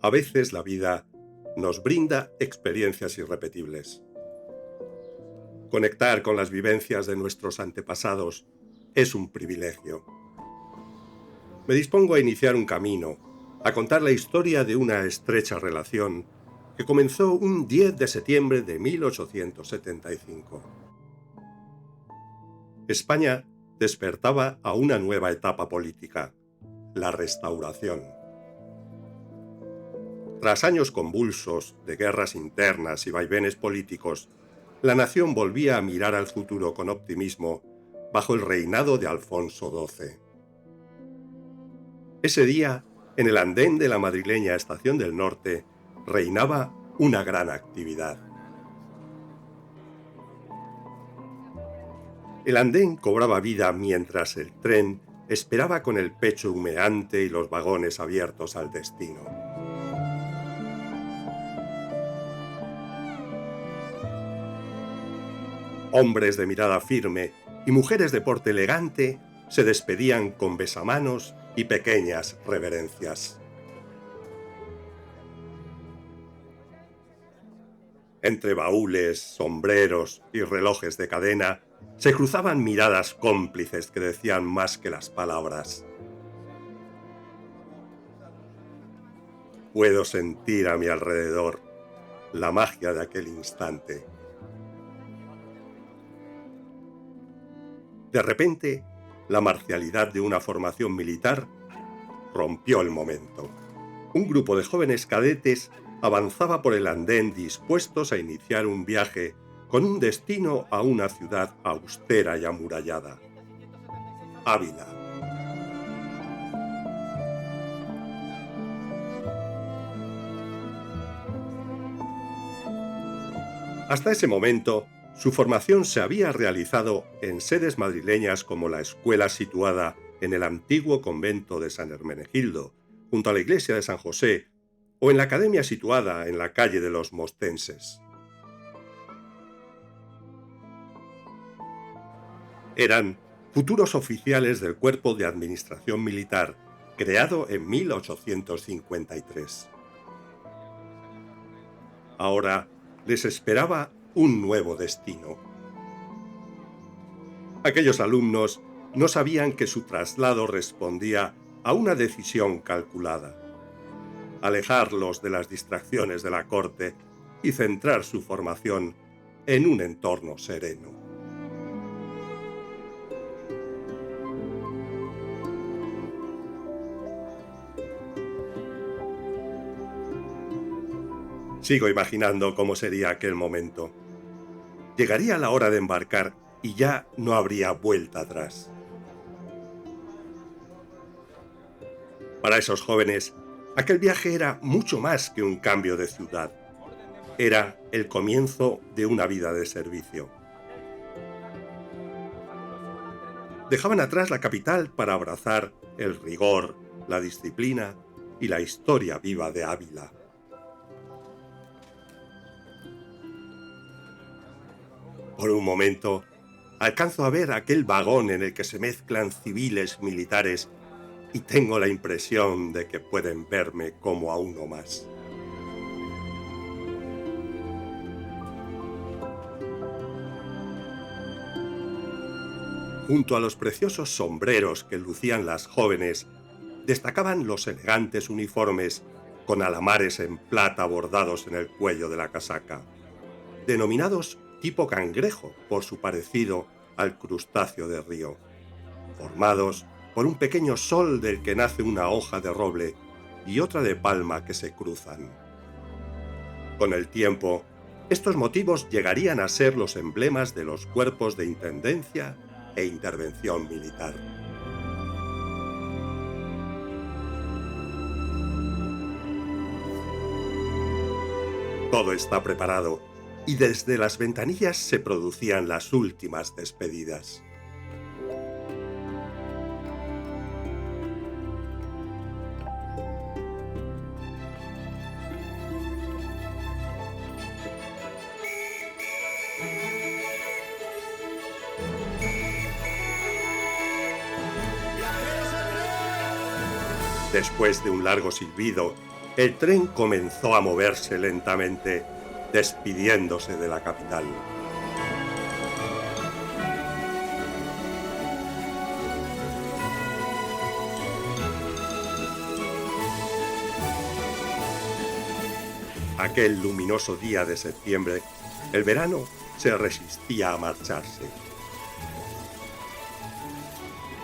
A veces la vida nos brinda experiencias irrepetibles. Conectar con las vivencias de nuestros antepasados es un privilegio. Me dispongo a iniciar un camino, a contar la historia de una estrecha relación que comenzó un 10 de septiembre de 1875. España despertaba a una nueva etapa política, la Restauración. Tras años convulsos de guerras internas y vaivenes políticos, la nación volvía a mirar al futuro con optimismo bajo el reinado de Alfonso XII. Ese día, en el andén de la madrileña Estación del Norte, reinaba una gran actividad. El andén cobraba vida mientras el tren esperaba con el pecho humeante y los vagones abiertos al destino. Hombres de mirada firme y mujeres de porte elegante se despedían con besamanos y pequeñas reverencias. Entre baúles, sombreros y relojes de cadena se cruzaban miradas cómplices que decían más que las palabras. Puedo sentir a mi alrededor la magia de aquel instante. De repente, la marcialidad de una formación militar rompió el momento. Un grupo de jóvenes cadetes avanzaba por el andén dispuestos a iniciar un viaje con un destino a una ciudad austera y amurallada: Ávila. Hasta ese momento, su formación se había realizado en sedes madrileñas como la escuela situada en el antiguo convento de San Hermenegildo, junto a la iglesia de San José, o en la academia situada en la calle de los Mostenses. Eran futuros oficiales del Cuerpo de Administración Militar, creado en 1853. Ahora les esperaba un nuevo destino. Aquellos alumnos no sabían que su traslado respondía a una decisión calculada: alejarlos de las distracciones de la corte y centrar su formación en un entorno sereno. Sigo imaginando cómo sería aquel momento. Llegaría la hora de embarcar y ya no habría vuelta atrás. Para esos jóvenes, aquel viaje era mucho más que un cambio de ciudad. Era el comienzo de una vida de servicio. Dejaban atrás la capital para abrazar el rigor, la disciplina y la historia viva de Ávila. Por un momento, alcanzo a ver aquel vagón en el que se mezclan civiles y militares y tengo la impresión de que pueden verme como a uno más. Junto a los preciosos sombreros que lucían las jóvenes, destacaban los elegantes uniformes con alamares en plata bordados en el cuello de la casaca, denominados tipo cangrejo por su parecido al crustáceo de río, formados por un pequeño sol del que nace una hoja de roble y otra de palma que se cruzan. Con el tiempo, estos motivos llegarían a ser los emblemas de los cuerpos de intendencia e intervención militar. Todo está preparado y desde las ventanillas se producían las últimas despedidas. Después de un largo silbido, el tren comenzó a moverse lentamente, despidiéndose de la capital. Aquel luminoso día de septiembre, el verano se resistía a marcharse.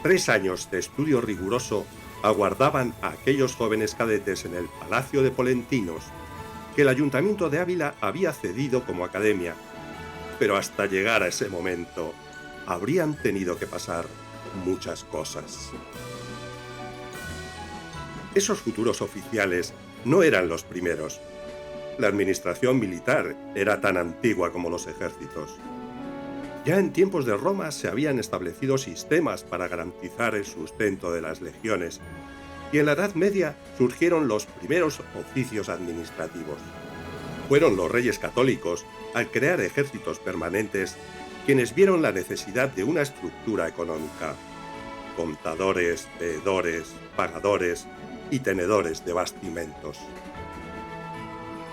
3 años de estudio riguroso aguardaban a aquellos jóvenes cadetes en el Palacio de Polentinos, que el Ayuntamiento de Ávila había cedido como academia, pero hasta llegar a ese momento habrían tenido que pasar muchas cosas. Esos futuros oficiales no eran los primeros. La administración militar era tan antigua como los ejércitos. Ya en tiempos de Roma se habían establecido sistemas para garantizar el sustento de las legiones, y en la Edad Media surgieron los primeros oficios administrativos. Fueron los reyes católicos, al crear ejércitos permanentes, quienes vieron la necesidad de una estructura económica: contadores, veedores, pagadores y tenedores de bastimentos.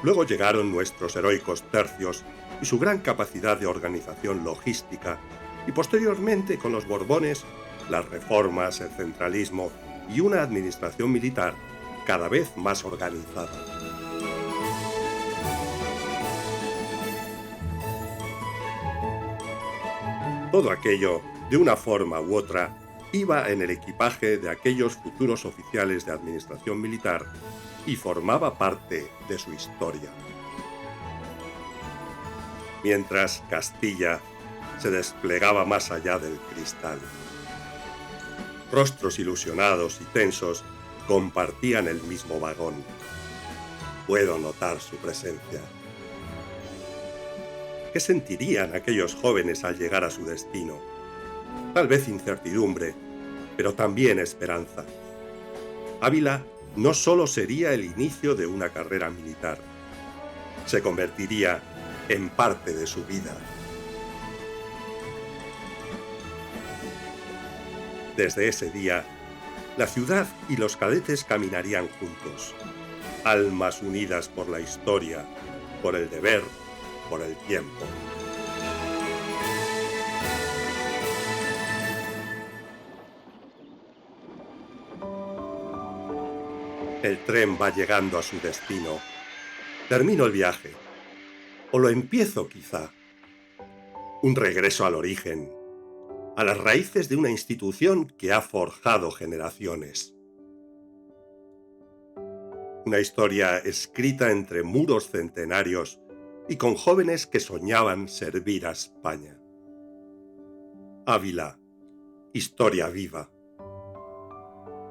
Luego llegaron nuestros heroicos tercios y su gran capacidad de organización logística, y posteriormente, con los Borbones, las reformas, el centralismo y una administración militar cada vez más organizada. Todo aquello, de una forma u otra, iba en el equipaje de aquellos futuros oficiales de administración militar y formaba parte de su historia. Mientras Castilla se desplegaba más allá del cristal. Rostros ilusionados y tensos compartían el mismo vagón. Puedo notar su presencia. ¿Qué sentirían aquellos jóvenes al llegar a su destino? Tal vez incertidumbre, pero también esperanza. Ávila no solo sería el inicio de una carrera militar, se convertiría en parte de su vida. Desde ese día, la ciudad y los cadetes caminarían juntos, almas unidas por la historia, por el deber, por el tiempo. El tren va llegando a su destino. Termino el viaje. O lo empiezo, quizá. Un regreso al origen, a las raíces de una institución que ha forjado generaciones. Una historia escrita entre muros centenarios y con jóvenes que soñaban servir a España. Ávila, historia viva.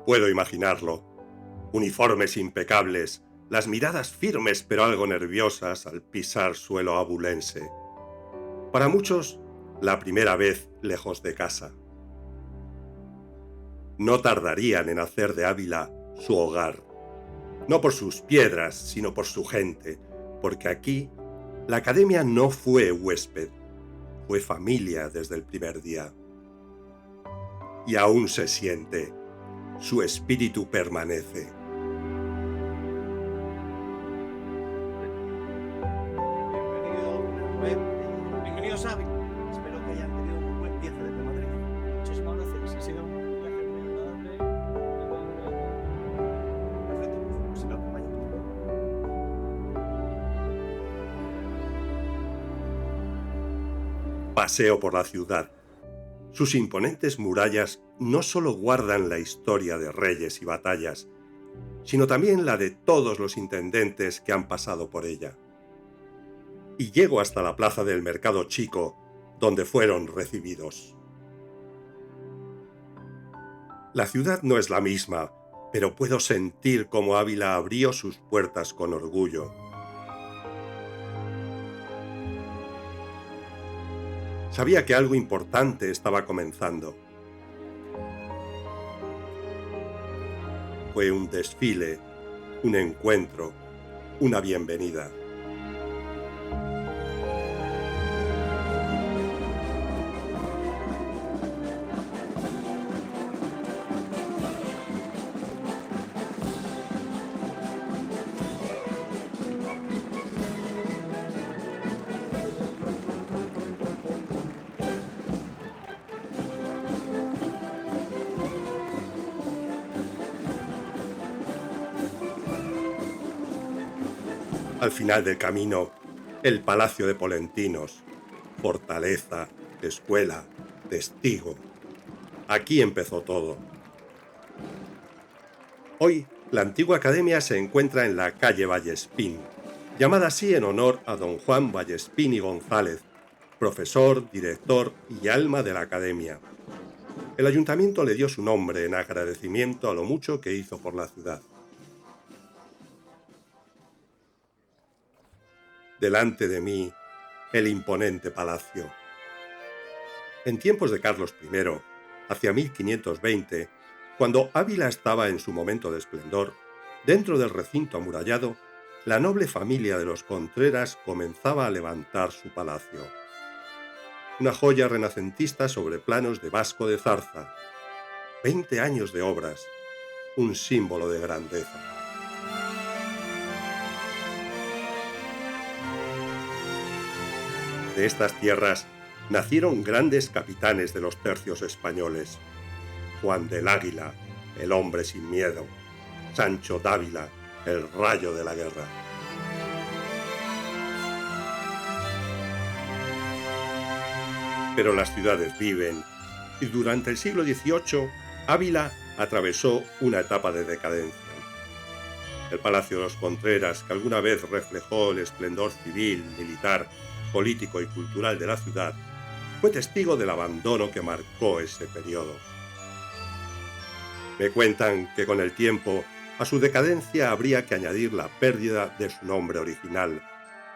Puedo imaginarlo. Uniformes impecables, las miradas firmes pero algo nerviosas al pisar suelo abulense. Para muchos, la primera vez lejos de casa. No tardarían en hacer de Ávila su hogar, no por sus piedras, sino por su gente, porque aquí la academia no fue huésped, fue familia desde el primer día. Y aún se siente, su espíritu permanece. Bienvenidos a Ávila. Espero que hayan tenido un buen viaje desde Madrid. Muchísimas gracias. Ha sido un viaje muy agradable. Perfecto, pues si me acompañan. Paseo por la ciudad. Sus imponentes murallas no solo guardan la historia de reyes y batallas, sino también la de todos los intendentes que han pasado por ella. Y llego hasta la plaza del Mercado Chico, donde fueron recibidos. La ciudad no es la misma, pero puedo sentir cómo Ávila abrió sus puertas con orgullo. Sabía que algo importante estaba comenzando. Fue un desfile, un encuentro, una bienvenida. Al final del camino, el Palacio de Polentinos, fortaleza, escuela, testigo. Aquí empezó todo. Hoy, la antigua academia se encuentra en la calle Vallespín, llamada así en honor a don Juan Vallespín y González, profesor, director y alma de la academia. El ayuntamiento le dio su nombre en agradecimiento a lo mucho que hizo por la ciudad. Delante de mí, el imponente palacio. En tiempos de Carlos I, hacia 1520, cuando Ávila estaba en su momento de esplendor, dentro del recinto amurallado, la noble familia de los Contreras comenzaba a levantar su palacio. Una joya renacentista sobre planos de Vasco de Zarza. 20 años de obras, un símbolo de grandeza. De estas tierras nacieron grandes capitanes de los tercios españoles. Juan del Águila, el hombre sin miedo. Sancho Dávila, el rayo de la guerra. Pero las ciudades viven, y durante el siglo XVIII, Ávila atravesó una etapa de decadencia. El Palacio de los Contreras, que alguna vez reflejó el esplendor civil, militar, político y cultural de la ciudad, fue testigo del abandono que marcó ese periodo. Me cuentan que con el tiempo a su decadencia habría que añadir la pérdida de su nombre original,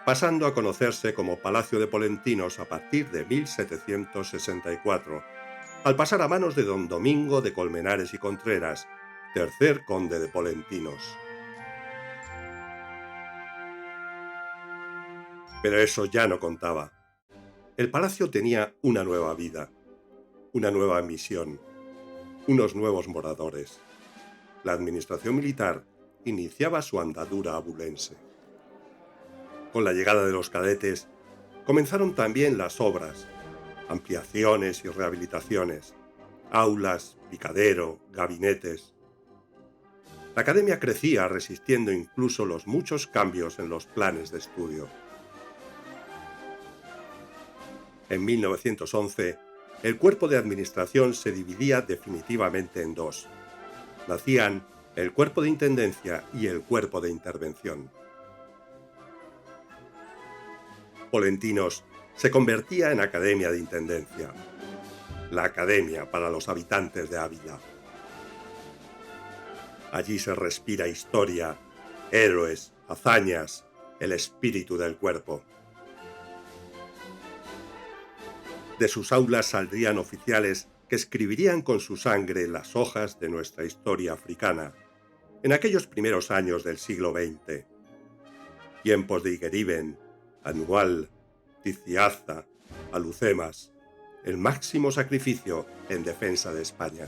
pasando a conocerse como Palacio de Polentinos a partir de 1764, al pasar a manos de don Domingo de Colmenares y Contreras, tercer conde de Polentinos. Pero eso ya no contaba. El palacio tenía una nueva vida, una nueva misión, unos nuevos moradores. La administración militar iniciaba su andadura abulense. Con la llegada de los cadetes, comenzaron también las obras, ampliaciones y rehabilitaciones, aulas, picadero, gabinetes. La academia crecía resistiendo incluso los muchos cambios en los planes de estudio. En 1911, el cuerpo de administración se dividía definitivamente en dos. Nacían el cuerpo de intendencia y el cuerpo de intervención. Polentinos se convertía en academia de intendencia, la academia para los habitantes de Ávila. Allí se respira historia, héroes, hazañas, el espíritu del cuerpo. De sus aulas saldrían oficiales que escribirían con su sangre las hojas de nuestra historia africana, en aquellos primeros años del siglo XX. Tiempos de Igueriben, Anual, Ticiaza, Alucemas, el máximo sacrificio en defensa de España.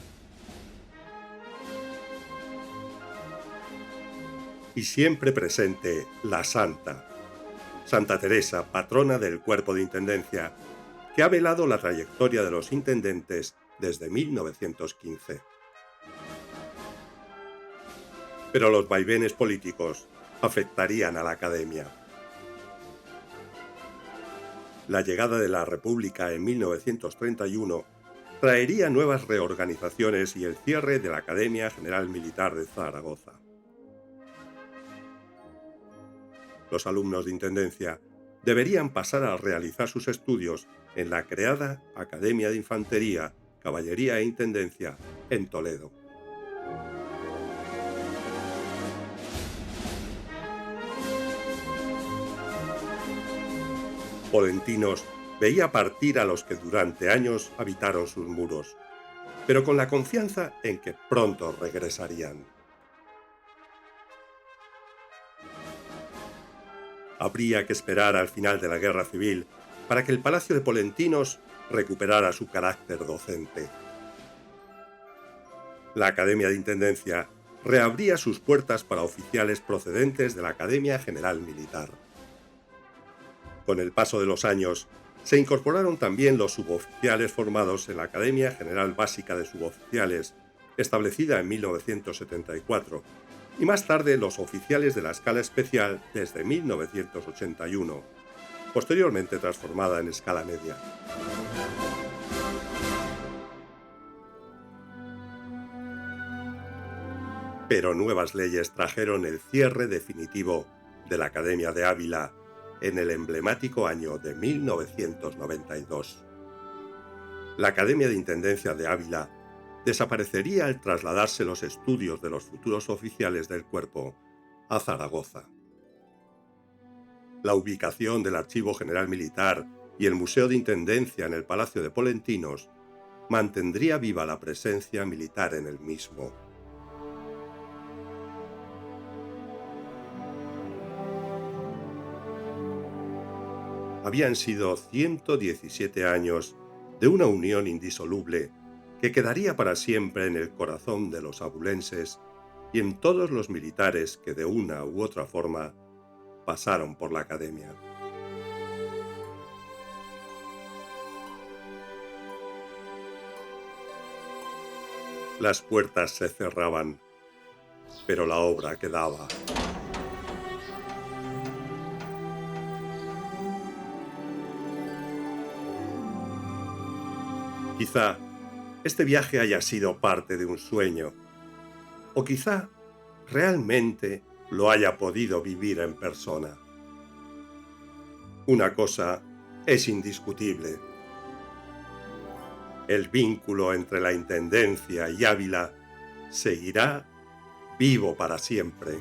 Y siempre presente la Santa, Santa Teresa, patrona del cuerpo de intendencia, que ha velado la trayectoria de los intendentes desde 1915. Pero los vaivenes políticos afectarían a la academia. La llegada de la República en 1931 traería nuevas reorganizaciones y el cierre de la Academia General Militar de Zaragoza. Los alumnos de intendencia deberían pasar a realizar sus estudios en la creada Academia de Infantería, Caballería e Intendencia en Toledo. Polentinos veía partir a los que durante años habitaron sus muros, pero con la confianza en que pronto regresarían. Habría que esperar al final de la Guerra Civil para que el Palacio de Polentinos recuperara su carácter docente. La Academia de Intendencia reabría sus puertas para oficiales procedentes de la Academia General Militar. Con el paso de los años, se incorporaron también los suboficiales formados en la Academia General Básica de Suboficiales, establecida en 1974, y más tarde los oficiales de la escala especial desde 1981, posteriormente transformada en escala media. Pero nuevas leyes trajeron el cierre definitivo de la Academia de Ávila en el emblemático año de 1992. La Academia de Intendencia de Ávila desaparecería al trasladarse los estudios de los futuros oficiales del cuerpo a Zaragoza. La ubicación del Archivo General Militar y el Museo de Intendencia en el Palacio de Polentinos mantendría viva la presencia militar en el mismo. Habían sido 117 años de una unión indisoluble que quedaría para siempre en el corazón de los abulenses y en todos los militares que de una u otra forma pasaron por la academia. Las puertas se cerraban, pero la obra quedaba. Quizá este viaje haya sido parte de un sueño, o quizá realmente lo haya podido vivir en persona. Una cosa es indiscutible: el vínculo entre la Intendencia y Ávila seguirá vivo para siempre.